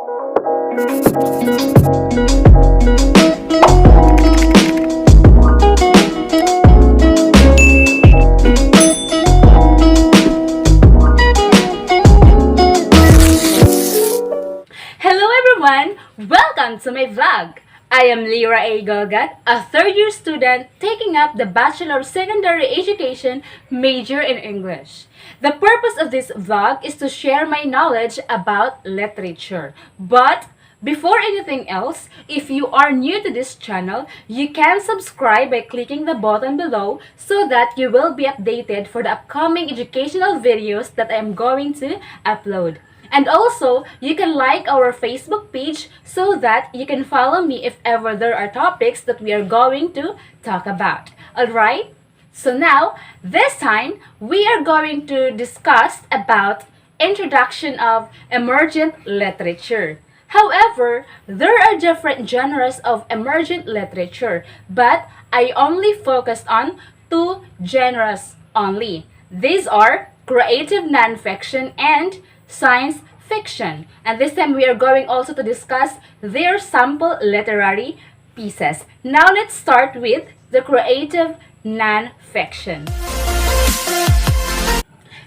Hello everyone! Welcome to my vlog! I am Lyra A. Golgat, a third-year student taking up the Bachelor of Secondary Education major in English. The purpose of this vlog is to share my knowledge about literature. But before anything else, if you are new to this channel, you can subscribe by clicking the button below so that you will be updated for the upcoming educational videos that I am going to upload. And also, you can like our Facebook page so that you can follow me if ever there are topics that we are going to talk about. Alright? So now, this time, we are going to discuss about introduction of emergent literature. However, there are different genres of emergent literature, but I only focused on two genres only. These are creative nonfiction and science fiction. And this time we are going also to discuss their sample literary pieces. Now let's start with the creative nonfiction.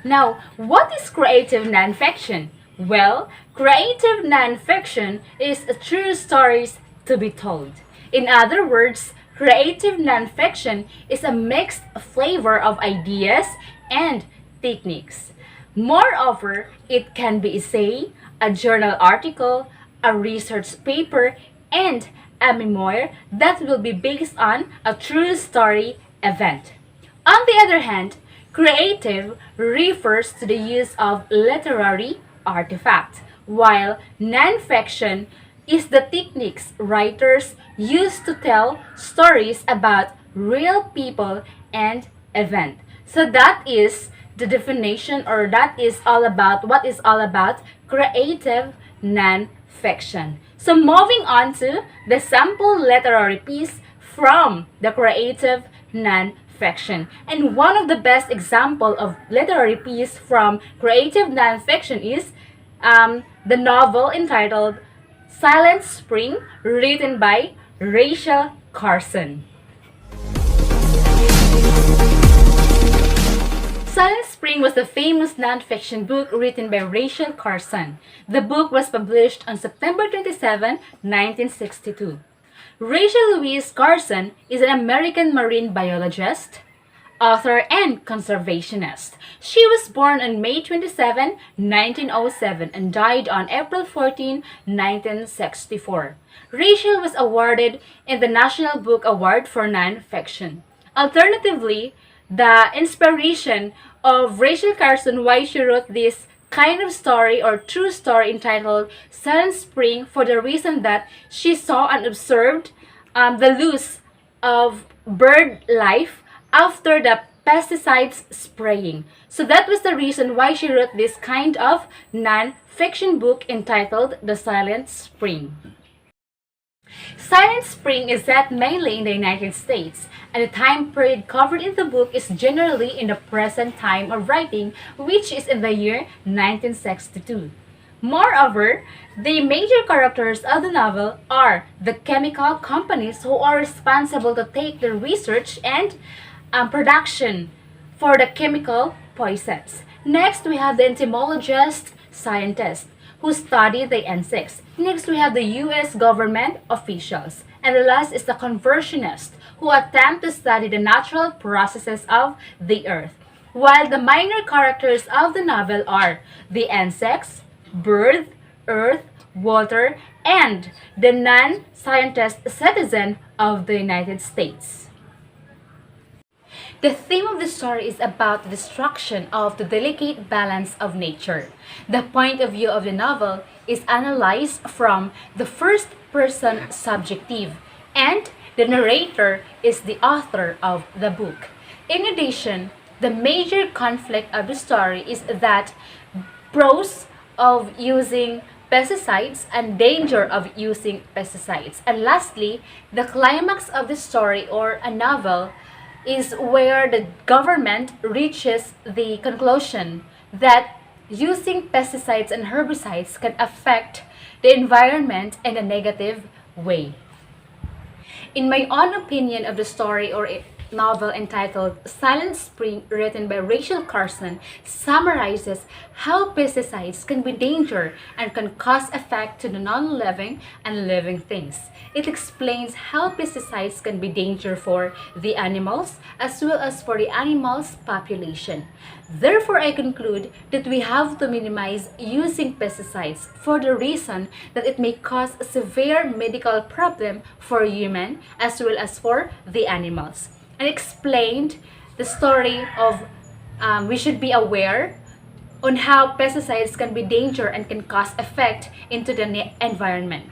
Now, what is creative nonfiction? Well, creative nonfiction is true stories to be told. In other words, creative nonfiction is a mixed flavor of ideas and techniques. Moreover, it can be essay, a journal article, a research paper, and a memoir that will be based on a true story event. On the other hand, creative refers to the use of literary artifact, while nonfiction is the techniques writers use to tell stories about real people and event. So that is the definition, or that is all about what is all about creative nonfiction. So moving on to the sample literary piece from the creative nonfiction. And one of the best example of literary piece from creative nonfiction is the novel entitled Silent Spring, written by Rachel Carson. Silent Spring was a famous nonfiction book written by Rachel Carson. The book was published on September 27, 1962. Rachel Louise Carson is an American marine biologist, author, and conservationist. She was born on May 27, 1907 and died on April 14, 1964. Rachel was awarded in the National Book Award for Nonfiction. Alternatively, the inspiration of Rachel Carson why she wrote this kind of story or true story entitled Silent Spring for the reason that she saw and observed the loss of bird life after the pesticides spraying. So that was the reason why she wrote this kind of non-fiction book entitled The Silent Spring. Silent Spring is set mainly in the United States, and the time period covered in the book is generally in the present time of writing, which is in the year 1962. Moreover, the major characters of the novel are the chemical companies who are responsible to take the research and production for the chemical poisons. Next, we have the entomologist scientists who study the insects. Next, we have the U.S. government officials. And the last is the conversionist who attempt to study the natural processes of the earth. While the minor characters of the novel are the insects, bird, earth, water, and the non-scientist citizen of the United States. The theme of the story is about the destruction of the delicate balance of nature. The point of view of the novel is analyzed from the first-person subjective, and the narrator is the author of the book. In addition, the major conflict of the story is that pros of using pesticides and danger of using pesticides. And lastly, the climax of the story or a novel is where the government reaches the conclusion that using pesticides and herbicides can affect the environment in a negative way. In my own opinion of the story or novel entitled Silent Spring, written by Rachel Carson, summarizes how pesticides can be danger and can cause effect to the non-living and living things. It explains how pesticides can be danger for the animals as well as for the animals' population. Therefore, I conclude that we have to minimize using pesticides for the reason that it may cause a severe medical problem for human as well as for the animals. And explained the story of we should be aware on how pesticides can be danger and can cause effect into the environment.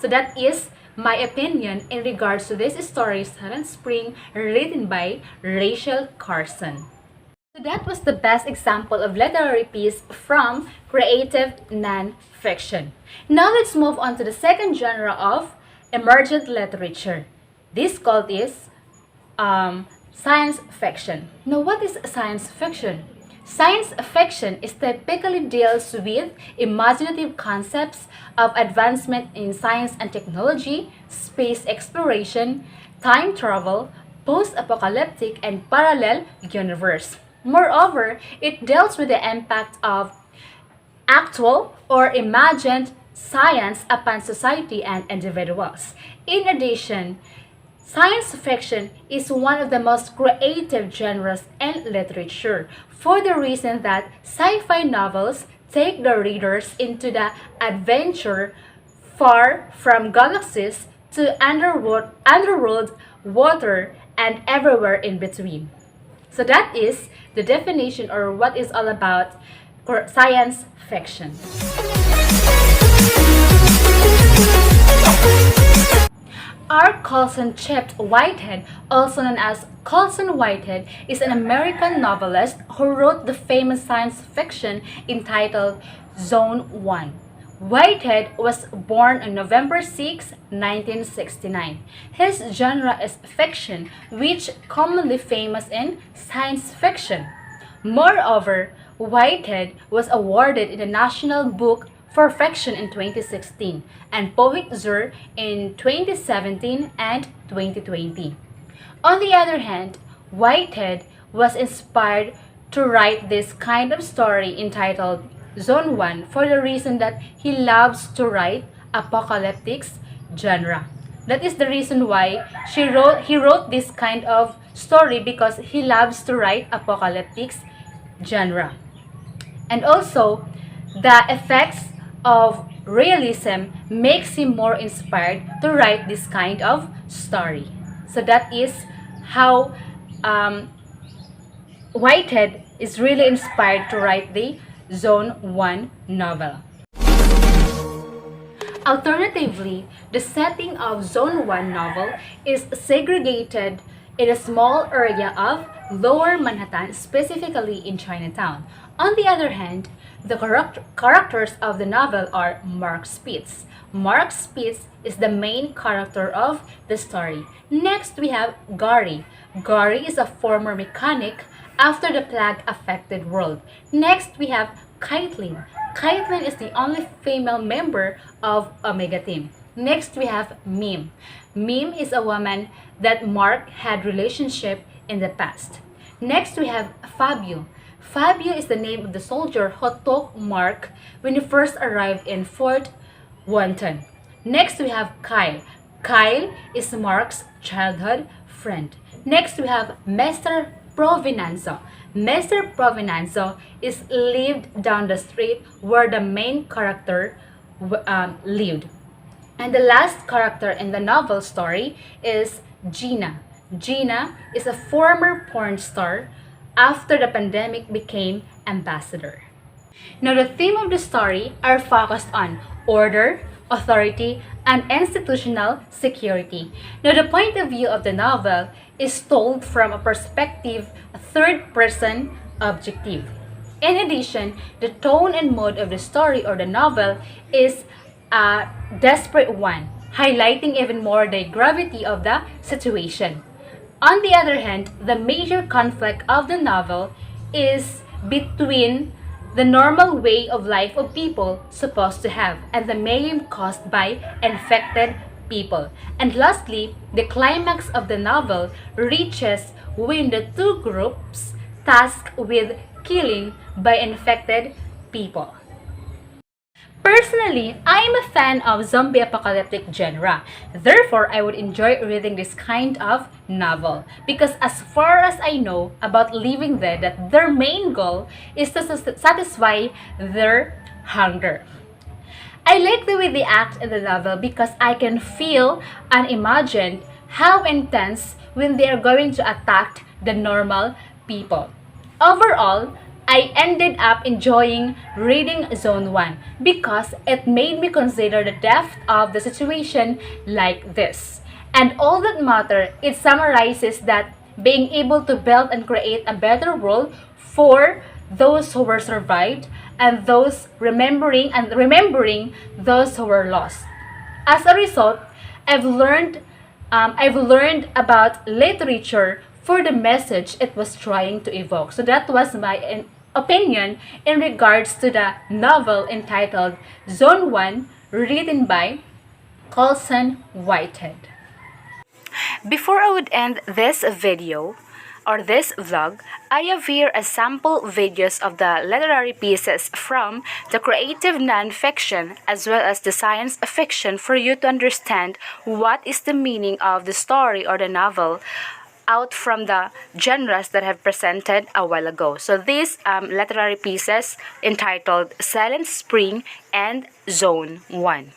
So that is my opinion in regards to this story, Silent Spring, written by Rachel Carson. So that was the best example of literary piece from creative non-fiction. Now let's move on to the second genre of emergent literature. This called is science fiction. Now, what is science fiction? Science fiction is typically deals with imaginative concepts of advancement in science and technology, space exploration, time travel, post-apocalyptic, and parallel universe. Moreover, it deals with the impact of actual or imagined science upon society and individuals. In addition, science fiction is one of the most creative genres in literature for the reason that sci-fi novels take the readers into the adventure far from galaxies to underworld, water, and everywhere in between. So that is the definition or what is all about science fiction. R. Colson Chipped Whitehead, also known as Colson Whitehead, is an American novelist who wrote the famous science fiction entitled Zone 1. Whitehead was born on November 6, 1969. His genre is fiction, which commonly famous in science fiction. Moreover, Whitehead was awarded the National Book for Fiction in 2016 and Pulitzer in 2017 and 2020. On the other hand, Whitehead was inspired to write this kind of story entitled Zone 1 for the reason that he loves to write apocalyptic genre. That is the reason why he wrote this kind of story, because he loves to write apocalyptic genre. And also, the effects of realism makes him more inspired to write this kind of story. So that is how Whitehead is really inspired to write the Zone 1 novel. Alternatively, the setting of Zone 1 novel is segregated in a small area of Lower Manhattan, specifically in Chinatown. On the other hand, the characters of the novel are Mark Spitz. Mark Spitz is the main character of the story. Next, we have Gary. Gary is a former mechanic after the plague-affected world. Next, we have Caitlin. Caitlin is the only female member of Omega Team. Next, we have Mim. Mim is a woman that Mark had relationship in the past. Next, we have Fabio. Fabio is the name of the soldier who took Mark when he first arrived in Fort Wonton. Next, we have Kyle. Kyle is Mark's childhood friend. Next, we have Mr. Provenanzo. Mr. Provenanzo is lived down the street where the main character lived. And the last character in the novel story is Gina. Gina is a former porn star after the pandemic became ambassador. Now, the theme of the story are focused on order, authority, and institutional security. Now, the point of view of the novel is told from a perspective, a third-person objective. In addition, the tone and mood of the story or the novel is a desperate one, highlighting even more the gravity of the situation. On the other hand, the major conflict of the novel is between the normal way of life of people supposed to have, and the mayhem caused by infected people. And lastly, the climax of the novel reaches when the two groups tasked with killing by infected people. Personally, I am a fan of zombie apocalyptic genre. Therefore, I would enjoy reading this kind of novel because as far as I know about Living Dead, that their main goal is to satisfy their hunger. I like the way they act in the novel because I can feel and imagine how intense when they are going to attack the normal people. Overall, I ended up enjoying reading Zone 1 because it made me consider the depth of the situation like this. And all that matter, it summarizes that being able to build and create a better world for those who were survived and those remembering those who were lost. As a result, I've learned about literature for the message it was trying to evoke. So that was my opinion in regards to the novel entitled Zone 1, written by Colson Whitehead. Before I would end this video or this vlog, I have here a sample videos of the literary pieces from the creative non-fiction as well as the science fiction for you to understand what is the meaning of the story or the novel out from the genres that I have presented a while ago. So these literary pieces entitled Silent Spring and Zone 1.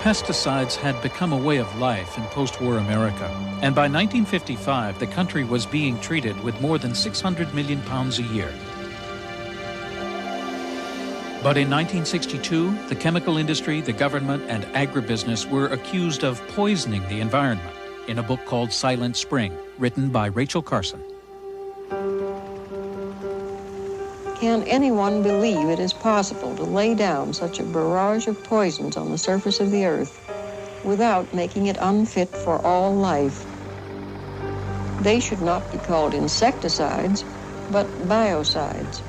Pesticides had become a way of life in post-war America, and by 1955 the country was being treated with more than 600 million pounds a year. But in 1962, the chemical industry, the government, and agribusiness were accused of poisoning the environment in a book called Silent Spring, written by Rachel Carson. Can anyone believe it is possible to lay down such a barrage of poisons on the surface of the earth without making it unfit for all life? They should not be called insecticides, but biocides.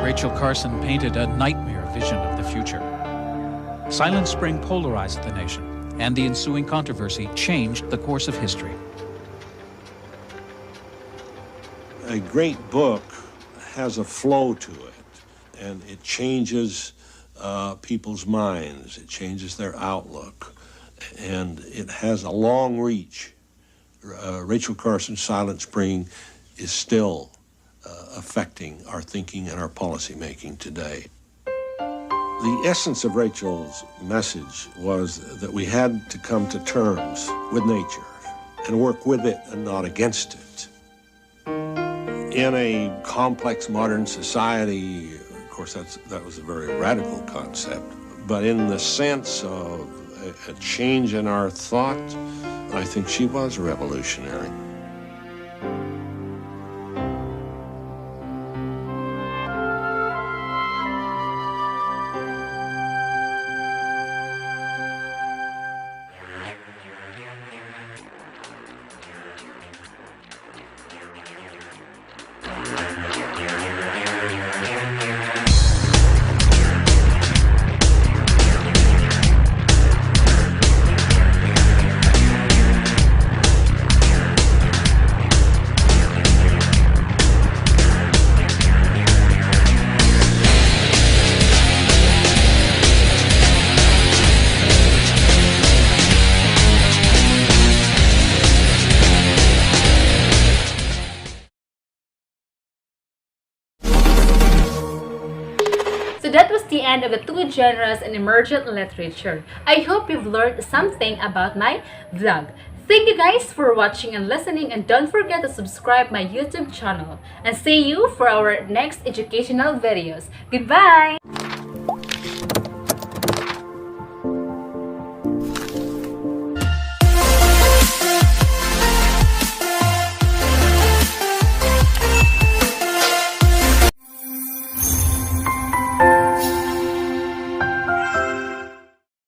Rachel Carson painted a nightmare vision of the future. Silent Spring polarized the nation, and the ensuing controversy changed the course of history. A great book has a flow to it, and it changes people's minds, it changes their outlook, and it has a long reach. Rachel Carson's Silent Spring is still affecting our thinking and our policy making today. The essence of Rachel's message was that we had to come to terms with nature and work with it and not against it. In a complex modern society, of course, that was a very radical concept, but in the sense of a change in our thought, I think she was revolutionary. So that was the end of the two genres in emergent literature. I hope you've learned something about my vlog. Thank you guys for watching and listening, and don't forget to subscribe my YouTube channel. And see you for our next educational videos. Goodbye!